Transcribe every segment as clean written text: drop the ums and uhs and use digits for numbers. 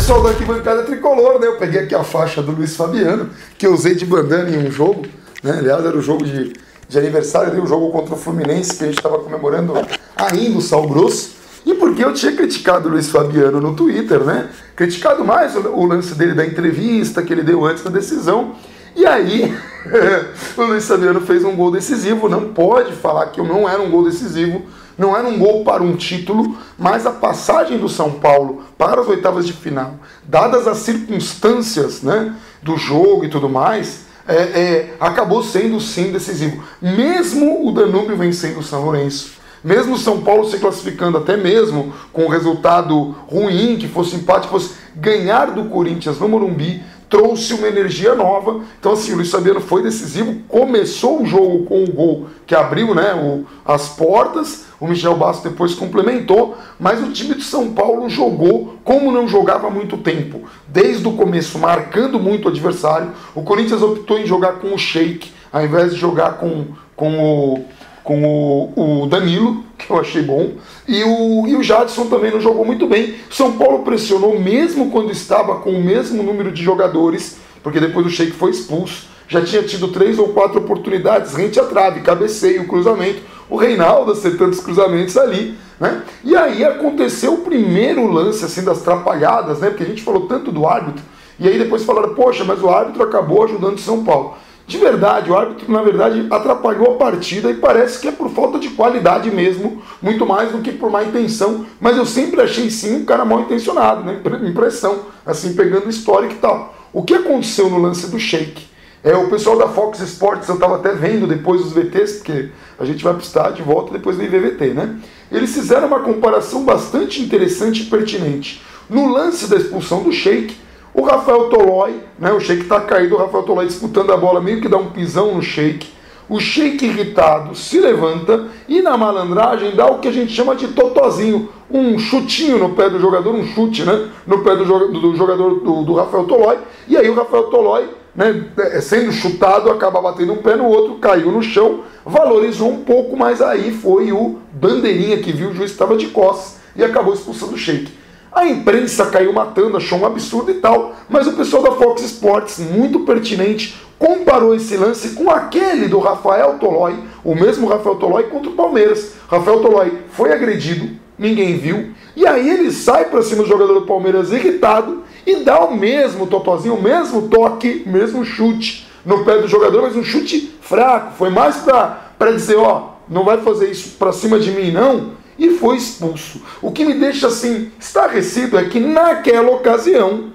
pessoal da arquibancada tricolor, né? Eu peguei aqui a faixa do Luiz Fabiano, que eu usei de bandana em um jogo, né? Aliás, era o jogo de aniversário, dei um jogo contra o Fluminense, que a gente estava comemorando ainda o Sal Grosso. E porque eu tinha criticado o Luiz Fabiano no Twitter, né? Criticado mais o lance dele da entrevista que ele deu antes da decisão. E aí, o Luiz Fabiano fez um gol decisivo. Não pode falar que não era um gol decisivo, não era um gol para um título, mas a passagem do São Paulo para as oitavas de final, dadas as circunstâncias, né, do jogo e tudo mais, acabou sendo sim decisivo. Mesmo o Danúbio vencendo o São Lourenço, mesmo o São Paulo se classificando até mesmo com um resultado ruim, que fosse empate, fosse ganhar do Corinthians no Morumbi, trouxe uma energia nova. Então assim, o Luiz Fabiano foi decisivo, começou o jogo com o gol que abriu, né, as portas, o Michel Bastos depois complementou, mas o time de São Paulo jogou como não jogava há muito tempo, desde o começo, marcando muito o adversário. O Corinthians optou em jogar com o Sheik, ao invés de jogar com o Danilo, que eu achei bom, e o Jadson também não jogou muito bem. São Paulo pressionou mesmo quando estava com o mesmo número de jogadores, porque depois o Sheik foi expulso, já tinha tido 3 ou 4 oportunidades, rente à trave, cabeceio, cruzamento, o Reinaldo acertando os cruzamentos ali, né? E aí aconteceu o primeiro lance assim das trapalhadas, né? Porque a gente falou tanto do árbitro, e aí depois falaram, poxa, mas o árbitro acabou ajudando o São Paulo. De verdade, o árbitro, na verdade, atrapalhou a partida e parece que é por falta de qualidade mesmo, muito mais do que por má intenção, mas eu sempre achei sim um cara mal intencionado, né? Impressão, assim, pegando o histórico e tal. O que aconteceu no lance do Sheik? O pessoal da Fox Sports, eu estava até vendo depois os VTs, porque a gente vai para o estádio de volta depois do IVVT, né? Eles fizeram uma comparação bastante interessante e pertinente. No lance da expulsão do Sheik, o Rafael Tolói, né, o Sheik está caído, o Rafael Tolói disputando a bola, meio que dá um pisão no Sheik. O Sheik irritado se levanta e na malandragem dá o que a gente chama de totozinho, um chutinho no pé do jogador, um chute, né, no pé do jogador do Rafael Tolói. E aí o Rafael Tolói, né, sendo chutado, acaba batendo um pé no outro, caiu no chão, valorizou um pouco, mas aí foi o bandeirinha que viu, o juiz estava de costas e acabou expulsando o Sheik. A imprensa caiu matando, achou um absurdo e tal, mas o pessoal da Fox Sports, muito pertinente, comparou esse lance com aquele do Rafael Tolói, o mesmo Rafael Tolói contra o Palmeiras. Rafael Tolói foi agredido, ninguém viu, e aí ele sai para cima do jogador do Palmeiras irritado e dá o mesmo totozinho, o mesmo toque, o mesmo chute no pé do jogador, mas um chute fraco, foi mais para dizer, ó, não vai fazer isso para cima de mim não, e foi expulso. O que me deixa assim estarrecido é que naquela ocasião,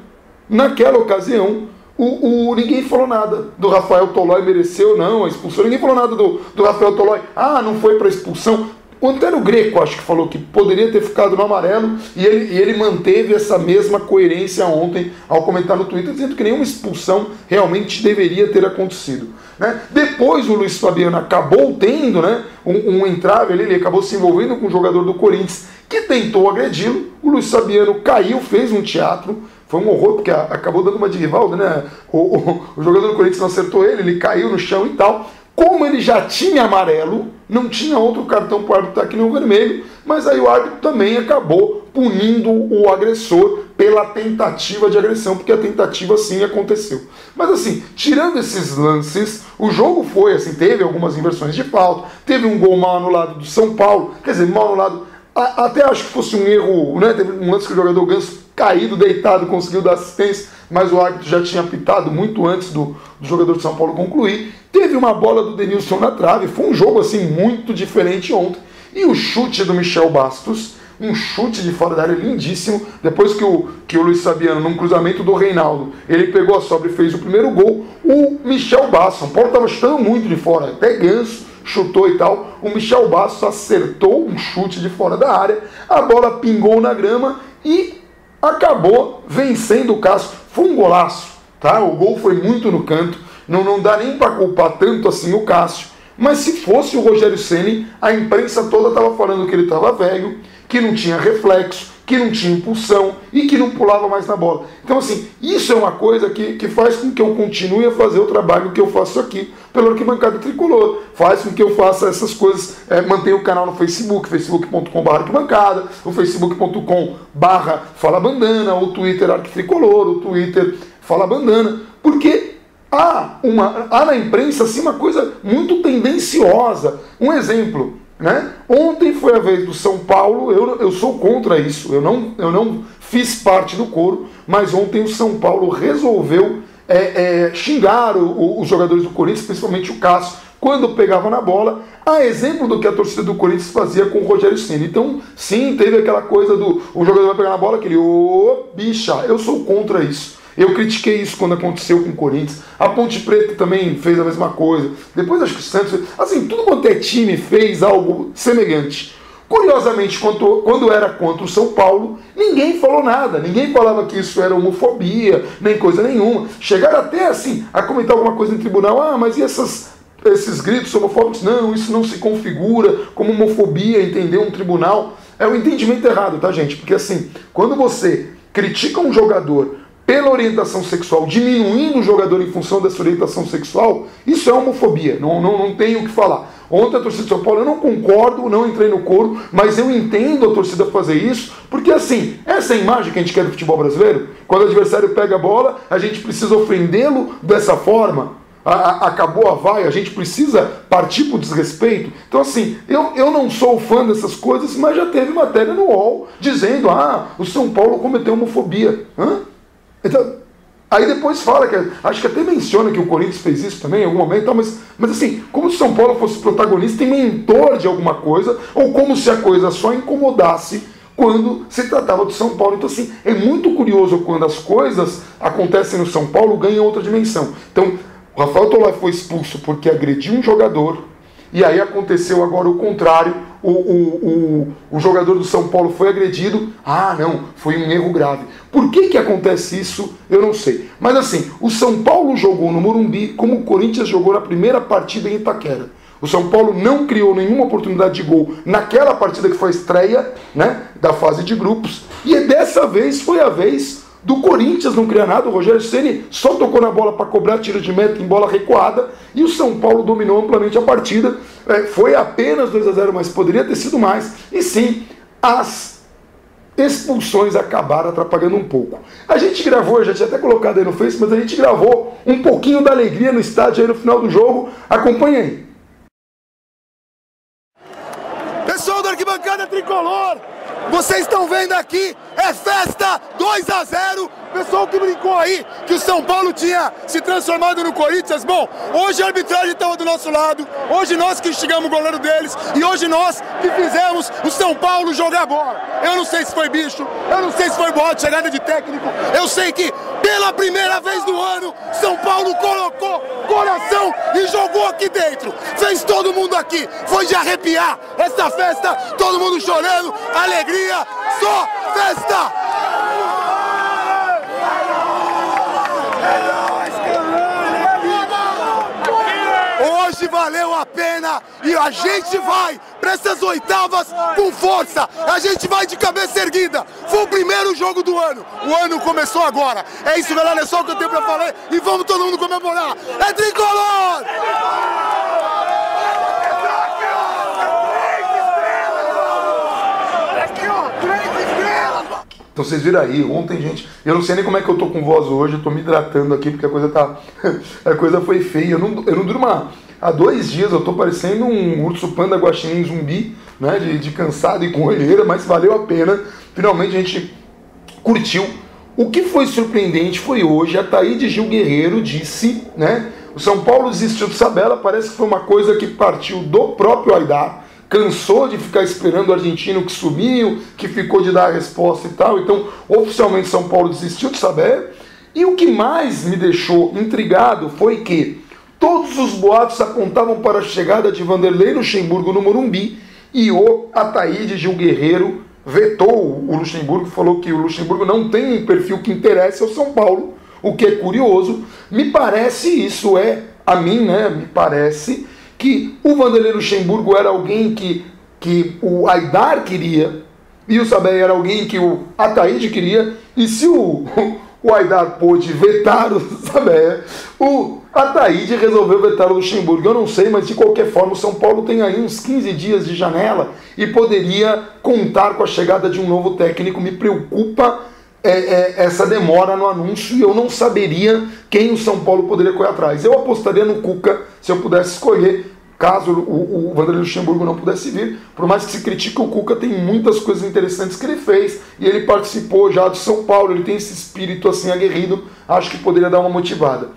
ninguém falou nada do Rafael Tolói mereceu não a expulsão, ninguém falou nada do Rafael Tolói, não foi para expulsão. O Antero Greco acho que falou que poderia ter ficado no amarelo e ele manteve essa mesma coerência ontem ao comentar no Twitter, dizendo que nenhuma expulsão realmente deveria ter acontecido, né? Depois o Luiz Fabiano acabou tendo, né, um entrave ali, ele acabou se envolvendo com um jogador do Corinthians que tentou agredi-lo, o Luiz Fabiano caiu, fez um teatro, foi um horror porque acabou dando uma de Rivaldo, né? O jogador do Corinthians não acertou ele caiu no chão e tal. Como ele já tinha amarelo, não tinha outro cartão para o árbitro aqui no vermelho, mas aí o árbitro também acabou punindo o agressor pela tentativa de agressão, porque a tentativa sim aconteceu. Mas assim, tirando esses lances, o jogo foi assim, teve algumas inversões de falta, teve um gol mal anulado do São Paulo, quer dizer, mal anulado, até acho que fosse um erro, né? Teve um lance que o jogador Ganso caído, deitado, conseguiu dar assistência, mas o árbitro já tinha apitado muito antes do jogador de São Paulo concluir. Teve uma bola do Denilson na trave, foi um jogo assim muito diferente ontem. E o chute do Michel Bastos, um chute de fora da área lindíssimo, depois que o Luiz Fabiano, num cruzamento do Reinaldo, ele pegou a sobra e fez o primeiro gol, o Michel Bastos, São Paulo estava chutando muito de fora, até Ganso chutou e tal, o Michel Bastos acertou um chute de fora da área, a bola pingou na grama e acabou vencendo o Cássio. Foi um golaço, tá? O gol foi muito no canto, não dá nem para culpar tanto assim o Cássio, Mas se fosse o Rogério Ceni, a imprensa toda estava falando que ele estava velho, que não tinha reflexo, que não tinha impulsão e que não pulava mais na bola. Então, assim, isso é uma coisa que faz com que eu continue a fazer o trabalho que eu faço aqui pela Arquibancada Tricolor. Faz com que eu faça essas coisas, mantenha o canal no Facebook, facebook.com/arquibancada, o facebook.com/Fala Bandana, o Twitter Arquitricolor, o Twitter Fala Bandana, porque há na imprensa assim, uma coisa muito tendenciosa. Um exemplo, né? Ontem foi a vez do São Paulo, eu sou contra isso, eu não fiz parte do coro, mas ontem o São Paulo resolveu xingar os jogadores do Corinthians, principalmente o Cássio, quando pegava na bola, a exemplo do que a torcida do Corinthians fazia com o Rogério Ceni. Então, sim, teve aquela coisa do o jogador vai pegar na bola, aquele bicha, eu sou contra isso. Eu critiquei isso quando aconteceu com o Corinthians. A Ponte Preta também fez a mesma coisa. Depois acho que o Santos... Assim, tudo quanto é time fez algo semelhante. Curiosamente, quando era contra o São Paulo, ninguém falou nada. Ninguém falava que isso era homofobia, nem coisa nenhuma. Chegaram até assim a comentar alguma coisa em tribunal. Mas e esses gritos homofóbicos? Não, isso não se configura como homofobia, entendeu? Um tribunal. É o entendimento errado, tá, gente? Porque assim, quando você critica um jogador pela orientação sexual, diminuindo o jogador em função dessa orientação sexual, isso é homofobia, não tenho o que falar. Ontem a torcida de São Paulo, eu não concordo, não entrei no coro, mas eu entendo a torcida fazer isso, porque assim, essa é a imagem que a gente quer do futebol brasileiro. Quando o adversário pega a bola, a gente precisa ofendê-lo dessa forma. Acabou a vaia, a gente precisa partir para o desrespeito. Então assim, eu não sou fã dessas coisas, mas já teve matéria no UOL dizendo, o São Paulo cometeu homofobia. Então, aí depois fala, acho que até menciona que o Corinthians fez isso também em algum momento, mas assim, como se o São Paulo fosse protagonista e mentor de alguma coisa, ou como se a coisa só incomodasse quando se tratava do São Paulo. Então assim, é muito curioso quando as coisas acontecem no São Paulo, ganham outra dimensão. Então, o Rafael Tolói foi expulso porque agrediu um jogador, e aí aconteceu agora o contrário, o jogador do São Paulo foi agredido, não, foi um erro grave. Por que acontece isso, eu não sei. Mas assim, o São Paulo jogou no Morumbi como o Corinthians jogou na primeira partida em Itaquera. O São Paulo não criou nenhuma oportunidade de gol naquela partida que foi a estreia, né, da fase de grupos, e dessa vez foi a vez do Corinthians não criar nada. O Rogério Ceni só tocou na bola para cobrar tiro de meta em bola recuada, e o São Paulo dominou amplamente a partida. Foi apenas 2-0, mas poderia ter sido mais. E sim, as expulsões acabaram atrapalhando um pouco. A gente gravou, eu já tinha até colocado aí no Face, mas a gente gravou um pouquinho da alegria no estádio aí no final do jogo. Acompanha aí. Pessoal da Arquibancada Tricolor, vocês estão vendo aqui, é festa 2-0. Pessoal que brincou aí que o São Paulo tinha se transformado no Corinthians, bom, hoje a arbitragem estava do nosso lado, hoje nós que instigamos o goleiro deles, e hoje nós que fizemos o São Paulo jogar bola. Eu não sei se foi bicho, eu não sei se foi bola de chegada de técnico, eu sei que pela primeira vez do ano, São Paulo colocou coração e jogou aqui dentro, fez todo mundo aqui, foi de arrepiar essa festa, todo mundo chorando, alegria, só festa! Hoje valeu a pena e a gente vai para essas oitavas com força. A gente vai de cabeça erguida. Foi o primeiro jogo do ano. O ano começou agora. É isso, galera. É só o que eu tenho para falar. E vamos todo mundo comemorar. É tricolor! Então vocês viram aí, ontem, gente, eu não sei nem como é que eu tô com voz hoje, eu tô me hidratando aqui porque a coisa tá... a coisa foi feia. Eu não durmo há 2 dias, eu tô parecendo um urso panda guaxinim zumbi, né, de cansado e com olheira, mas valeu a pena. Finalmente a gente curtiu. O que foi surpreendente foi hoje, a Thaíde Gil Guerreiro disse, né, o São Paulo desistiu de Sabella, parece que foi uma coisa que partiu do próprio Aidar, cansou de ficar esperando o argentino que sumiu, que ficou de dar a resposta e tal. Então, oficialmente, São Paulo desistiu de Sabella. E o que mais me deixou intrigado foi que todos os boatos apontavam para a chegada de Vanderlei Luxemburgo no Morumbi, e o Ataíde Gil Guerreiro vetou o Luxemburgo, falou que o Luxemburgo não tem um perfil que interesse ao São Paulo, o que é curioso. Me parece, isso a mim, né, me parece que o Vanderlei Luxemburgo era alguém que o Aidar queria, e o Sabeia era alguém que o Ataíde queria, e se o Aidar pôde vetar o Sabeia, o Ataíde resolveu vetar o Luxemburgo. Eu não sei, mas de qualquer forma o São Paulo tem aí uns 15 dias de janela e poderia contar com a chegada de um novo técnico. Me preocupa essa demora no anúncio, e eu não saberia quem o São Paulo poderia correr atrás. Eu apostaria no Cuca se eu pudesse escolher, caso o Vanderlei Luxemburgo não pudesse vir. Por mais que se critique o Cuca, tem muitas coisas interessantes que ele fez, e ele participou já do São Paulo, ele tem esse espírito assim aguerrido, acho que poderia dar uma motivada.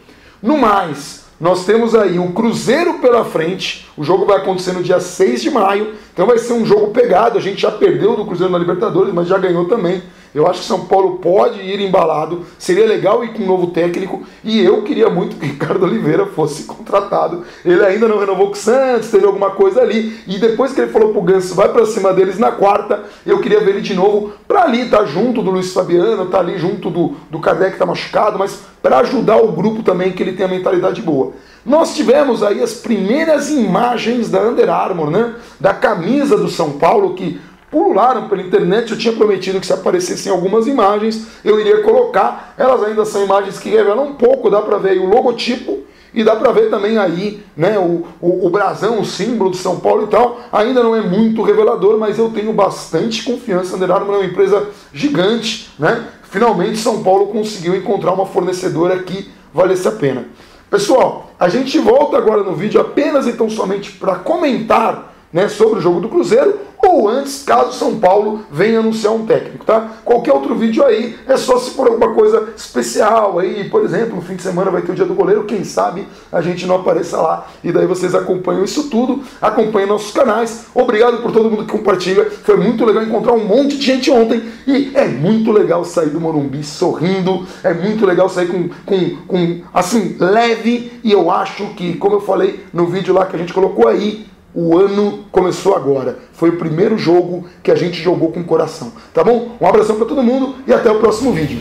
No mais, nós temos aí o Cruzeiro pela frente, o jogo vai acontecer no dia 6 de maio, então vai ser um jogo pegado. A gente já perdeu do Cruzeiro na Libertadores, mas já ganhou também. Eu acho que São Paulo pode ir embalado, seria legal ir com um novo técnico, e eu queria muito que Ricardo Oliveira fosse contratado. Ele ainda não renovou com o Santos, teve alguma coisa ali, e depois que ele falou pro Ganso, vai pra cima deles na quarta, eu queria ver ele de novo pra ali, tá junto do Luiz Fabiano, tá ali junto do Kardec que tá machucado, mas para ajudar o grupo também, que ele tem a mentalidade boa. Nós tivemos aí as primeiras imagens da Under Armour, né? Da camisa do São Paulo, que pulularam pela internet. Eu tinha prometido que se aparecessem algumas imagens, eu iria colocar. Elas ainda são imagens que revelam um pouco, dá para ver aí o logotipo, e dá para ver também aí, né, o brasão, o símbolo de São Paulo e tal. Ainda não é muito revelador, mas eu tenho bastante confiança. A Under Armour é uma empresa gigante, né? Finalmente São Paulo conseguiu encontrar uma fornecedora que valesse a pena. Pessoal, a gente volta agora no vídeo apenas então somente para comentar, né, sobre o jogo do Cruzeiro, ou antes, caso São Paulo venha anunciar um técnico, tá? Qualquer outro vídeo aí, é só se for alguma coisa especial aí, por exemplo, no fim de semana vai ter o dia do goleiro, quem sabe a gente não apareça lá, e daí vocês acompanham isso tudo, acompanhem nossos canais. Obrigado por todo mundo que compartilha, foi muito legal encontrar um monte de gente ontem, e é muito legal sair do Morumbi sorrindo, é muito legal sair com assim, leve, e eu acho que, como eu falei no vídeo lá que a gente colocou aí, o ano começou agora. Foi o primeiro jogo que a gente jogou com coração. Tá bom? Um abração para todo mundo e até o próximo vídeo.